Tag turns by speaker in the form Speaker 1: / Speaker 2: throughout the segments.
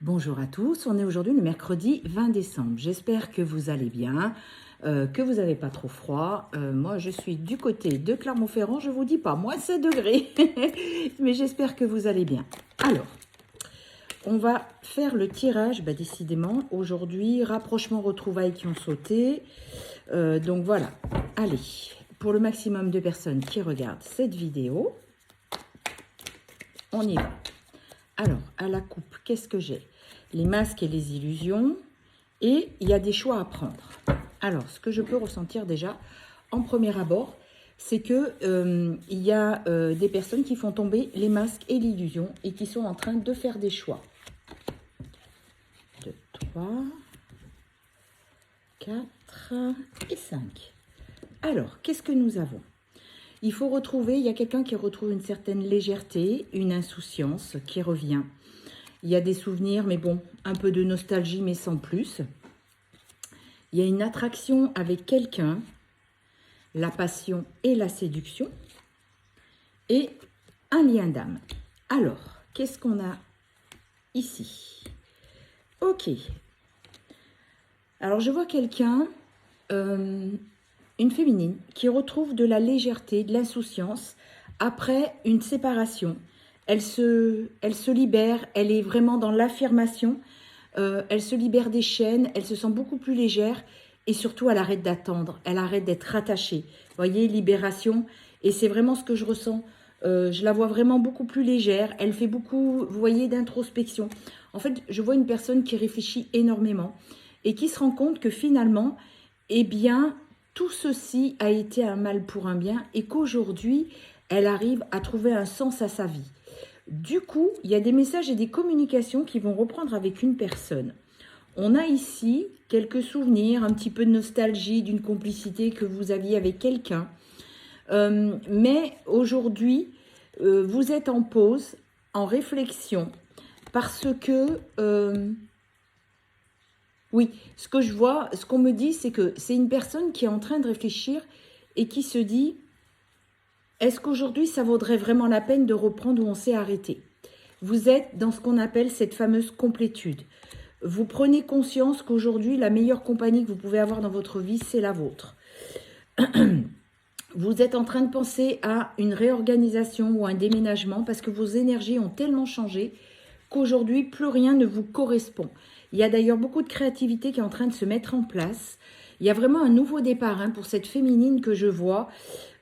Speaker 1: Bonjour à tous, on est aujourd'hui le mercredi 20 décembre. J'espère que vous allez bien, que vous n'avez pas trop froid. Moi, je suis du côté de Clermont-Ferrand, je ne vous dis pas moins 7 degrés, mais j'espère que vous allez bien. Alors, on va faire le tirage, décidément, aujourd'hui, rapprochement retrouvailles qui ont sauté. Donc voilà, allez, pour le maximum de personnes qui regardent cette vidéo, on y va. Alors, à la coupe, qu'est-ce que j'ai? Les masques et les illusions. Et il y a des choix à prendre. Alors, ce que je peux ressentir déjà, en premier abord, c'est que il y a des personnes qui font tomber les masques et l'illusion et qui sont en train de faire des choix. 2, 3, 4 et 5. Alors, qu'est-ce que nous avons? Il faut retrouver, il y a quelqu'un qui retrouve une certaine légèreté, une insouciance qui revient. Il y a des souvenirs, mais bon, un peu de nostalgie, mais sans plus. Il y a une attraction avec quelqu'un, la passion et la séduction, et un lien d'âme. Alors, qu'est-ce qu'on a ici? Ok. Alors, je vois quelqu'un, une féminine, qui retrouve de la légèreté, de l'insouciance après une séparation. Elle se libère, elle est vraiment dans l'affirmation, elle se libère des chaînes, elle se sent beaucoup plus légère et surtout elle arrête d'attendre, elle arrête d'être rattachée. Vous voyez, libération, et c'est vraiment ce que je ressens. Je la vois vraiment beaucoup plus légère, elle fait beaucoup, vous voyez, d'introspection. En fait, je vois une personne qui réfléchit énormément et qui se rend compte que finalement, eh bien, tout ceci a été un mal pour un bien et qu'aujourd'hui, elle arrive à trouver un sens à sa vie. Du coup, il y a des messages et des communications qui vont reprendre avec une personne. On a ici quelques souvenirs, un petit peu de nostalgie, d'une complicité que vous aviez avec quelqu'un. Mais aujourd'hui, vous êtes en pause, en réflexion, parce que... oui, ce que je vois, ce qu'on me dit, c'est que c'est une personne qui est en train de réfléchir et qui se dit... Est-ce qu'aujourd'hui, ça vaudrait vraiment la peine de reprendre où on s'est arrêté? Vous êtes dans ce qu'on appelle cette fameuse complétude. Vous prenez conscience qu'aujourd'hui, la meilleure compagnie que vous pouvez avoir dans votre vie, c'est la vôtre. Vous êtes en train de penser à une réorganisation ou un déménagement parce que vos énergies ont tellement changé qu'aujourd'hui, plus rien ne vous correspond. Il y a d'ailleurs beaucoup de créativité qui est en train de se mettre en place. Il y a vraiment un nouveau départ pour cette féminine que je vois.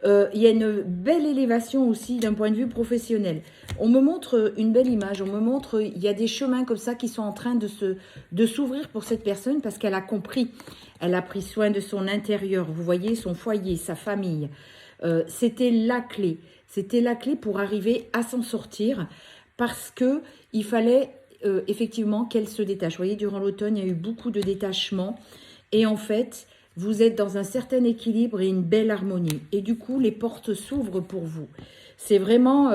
Speaker 1: Il y a une belle élévation aussi d'un point de vue professionnel. On me montre une belle image, on me montre, il y a des chemins comme ça qui sont en train de s'ouvrir pour cette personne parce qu'elle a compris. Elle a pris soin de son intérieur, vous voyez, son foyer, sa famille. C'était la clé. C'était la clé pour arriver à s'en sortir parce qu'il fallait effectivement qu'elle se détache. Vous voyez, durant l'automne, il y a eu beaucoup de détachements et en fait... Vous êtes dans un certain équilibre et une belle harmonie. Et du coup, les portes s'ouvrent pour vous. C'est vraiment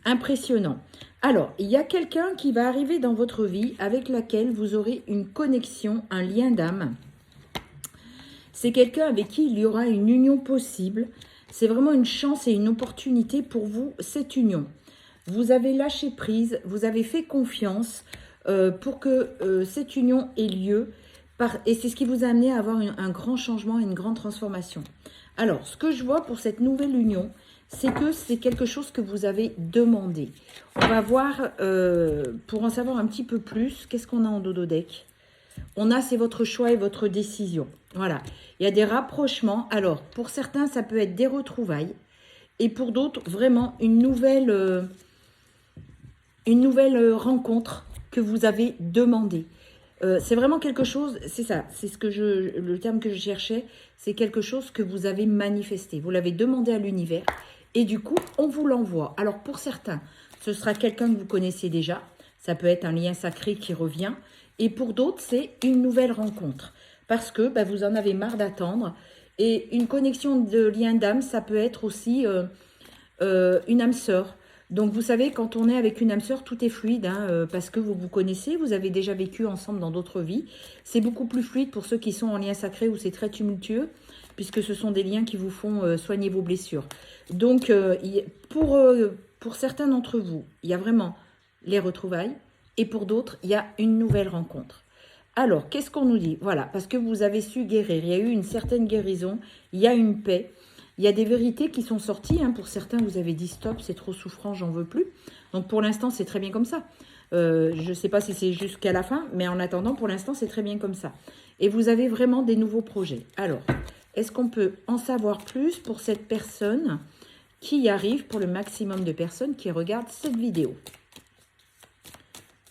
Speaker 1: impressionnant. Alors, il y a quelqu'un qui va arriver dans votre vie avec laquelle vous aurez une connexion, un lien d'âme. C'est quelqu'un avec qui il y aura une union possible. C'est vraiment une chance et une opportunité pour vous, cette union. Vous avez lâché prise, vous avez fait confiance pour que cette union ait lieu. Et c'est ce qui vous a amené à avoir un grand changement et une grande transformation. Alors, ce que je vois pour cette nouvelle union, c'est que c'est quelque chose que vous avez demandé. On va voir, pour en savoir un petit peu plus, qu'est-ce qu'on a en dodo deck? On a, c'est votre choix et votre décision. Voilà, il y a des rapprochements. Alors, pour certains, ça peut être des retrouvailles. Et pour d'autres, vraiment une nouvelle rencontre que vous avez demandée. C'est vraiment quelque chose, c'est ça, c'est le terme que je cherchais, c'est quelque chose que vous avez manifesté. Vous l'avez demandé à l'univers et du coup, on vous l'envoie. Alors pour certains, ce sera quelqu'un que vous connaissez déjà. Ça peut être un lien sacré qui revient. Et pour d'autres, c'est une nouvelle rencontre. Parce que vous en avez marre d'attendre. Et une connexion de lien d'âme, ça peut être aussi une âme sœur. Donc, vous savez, quand on est avec une âme sœur, tout est fluide, parce que vous vous connaissez, vous avez déjà vécu ensemble dans d'autres vies. C'est beaucoup plus fluide pour ceux qui sont en lien sacré où c'est très tumultueux, puisque ce sont des liens qui vous font soigner vos blessures. Donc, pour certains d'entre vous, il y a vraiment les retrouvailles et pour d'autres, il y a une nouvelle rencontre. Alors, qu'est-ce qu'on nous dit? Voilà, parce que vous avez su guérir, il y a eu une certaine guérison, il y a une paix, il y a des vérités qui sont sorties. Pour certains, vous avez dit stop, c'est trop souffrant, j'en veux plus. Donc pour l'instant, c'est très bien comme ça. Je ne sais pas si c'est jusqu'à la fin, mais en attendant, pour l'instant, c'est très bien comme ça. Et vous avez vraiment des nouveaux projets. Alors, est-ce qu'on peut en savoir plus pour cette personne qui y arrive, pour le maximum de personnes qui regardent cette vidéo?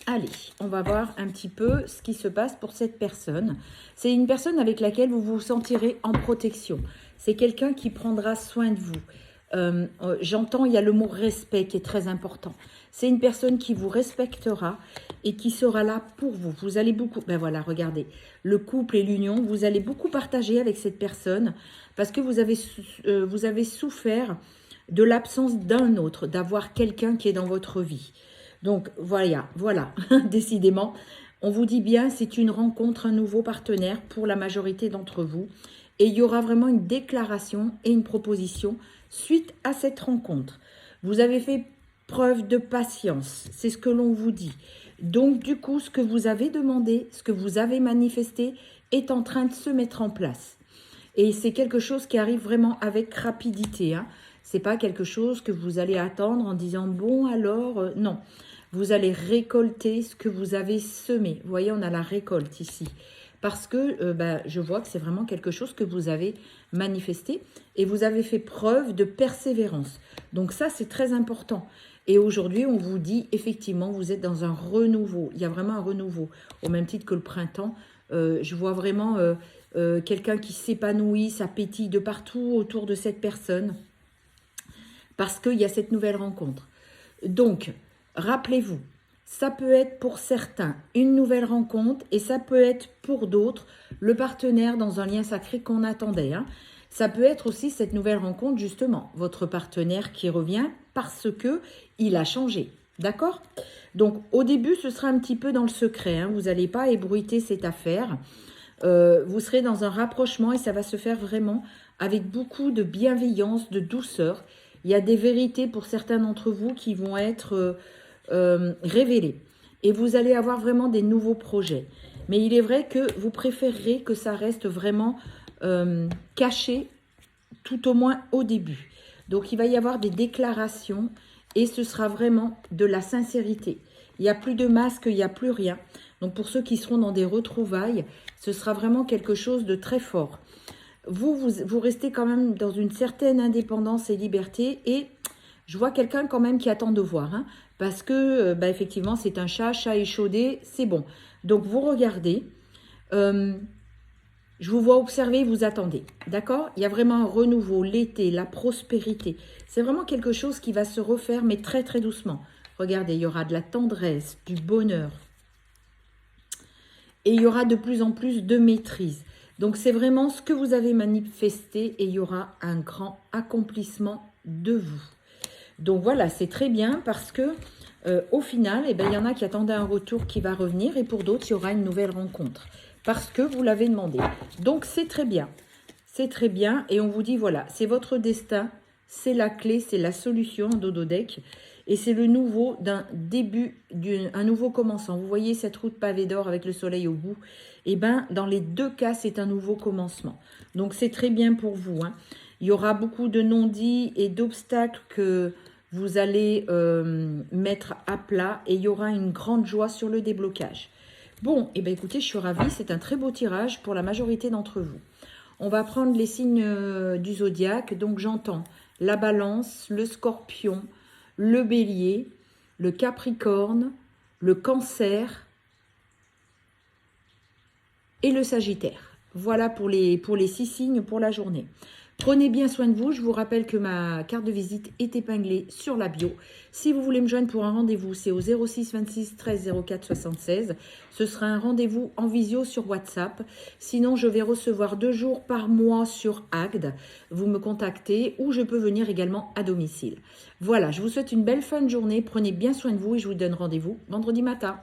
Speaker 1: Allez, on va voir un petit peu ce qui se passe pour cette personne. C'est une personne avec laquelle vous vous sentirez en protection. C'est quelqu'un qui prendra soin de vous. J'entends, il y a le mot respect qui est très important. C'est une personne qui vous respectera et qui sera là pour vous. Vous allez beaucoup, ben voilà, regardez, le couple et l'union, vous allez beaucoup partager avec cette personne parce que vous avez souffert de l'absence d'un autre, d'avoir quelqu'un qui est dans votre vie. Donc voilà, décidément, on vous dit bien, c'est une rencontre, un nouveau partenaire pour la majorité d'entre vous. Et il y aura vraiment une déclaration et une proposition suite à cette rencontre. Vous avez fait preuve de patience, c'est ce que l'on vous dit. Donc du coup, ce que vous avez demandé, ce que vous avez manifesté est en train de se mettre en place. Et c'est quelque chose qui arrive vraiment avec rapidité. Ce n'est pas quelque chose que vous allez attendre en disant « bon alors non ». Vous allez récolter ce que vous avez semé. Vous voyez, on a la récolte ici. Parce que je vois que c'est vraiment quelque chose que vous avez manifesté et vous avez fait preuve de persévérance. Donc ça, c'est très important. Et aujourd'hui, on vous dit, effectivement, vous êtes dans un renouveau. Il y a vraiment un renouveau. Au même titre que le printemps, je vois vraiment quelqu'un qui s'épanouit, ça pétille de partout autour de cette personne. Parce qu'il y a cette nouvelle rencontre. Donc, rappelez-vous, ça peut être pour certains une nouvelle rencontre et ça peut être pour d'autres le partenaire dans un lien sacré qu'on attendait. Ça peut être aussi cette nouvelle rencontre, justement, votre partenaire qui revient parce qu'il a changé. D'accord? Donc, au début, ce sera un petit peu dans le secret. Vous n'allez pas ébruiter cette affaire. Vous serez dans un rapprochement et ça va se faire vraiment avec beaucoup de bienveillance, de douceur. Il y a des vérités pour certains d'entre vous qui vont être révélées. Et vous allez avoir vraiment des nouveaux projets. Mais il est vrai que vous préférerez que ça reste vraiment caché, tout au moins au début. Donc, il va y avoir des déclarations et ce sera vraiment de la sincérité. Il n'y a plus de masque, il n'y a plus rien. Donc, pour ceux qui seront dans des retrouvailles, ce sera vraiment quelque chose de très fort. Vous restez quand même dans une certaine indépendance et liberté et je vois quelqu'un quand même qui attend de voir. Parce que, effectivement, c'est un chat échaudé, c'est bon. Donc, vous regardez. Je vous vois observer, vous attendez. D'accord? Il y a vraiment un renouveau, l'été, la prospérité. C'est vraiment quelque chose qui va se refaire, mais très, très doucement. Regardez, il y aura de la tendresse, du bonheur. Et il y aura de plus en plus de maîtrise. Donc, c'est vraiment ce que vous avez manifesté et il y aura un grand accomplissement de vous. Donc, voilà, c'est très bien parce que au final, il y en a qui attendaient un retour qui va revenir et pour d'autres, il y aura une nouvelle rencontre. Parce que vous l'avez demandé. Donc, c'est très bien. C'est très bien. Et on vous dit, voilà, c'est votre destin. C'est la clé, c'est la solution, Dodo Deck. Et c'est le nouveau d'un début, un nouveau commencement. Vous voyez cette route pavée d'or avec le soleil au bout. Et dans les deux cas, c'est un nouveau commencement. Donc, c'est très bien pour vous. Il y aura beaucoup de non-dits et d'obstacles que vous allez mettre à plat. Et il y aura une grande joie sur le déblocage. Bon, écoutez, je suis ravie. C'est un très beau tirage pour la majorité d'entre vous. On va prendre les signes du zodiaque. Donc, j'entends la balance, le scorpion, le bélier, le capricorne, le cancer et le sagittaire. Voilà pour les 6 signes pour la journée. Prenez bien soin de vous. Je vous rappelle que ma carte de visite est épinglée sur la bio. Si vous voulez me joindre pour un rendez-vous, c'est au 06 26 13 04 76. Ce sera un rendez-vous en visio sur WhatsApp. Sinon, je vais recevoir 2 jours par mois sur Agde. Vous me contactez ou je peux venir également à domicile. Voilà, je vous souhaite une belle fin de journée. Prenez bien soin de vous et je vous donne rendez-vous vendredi matin.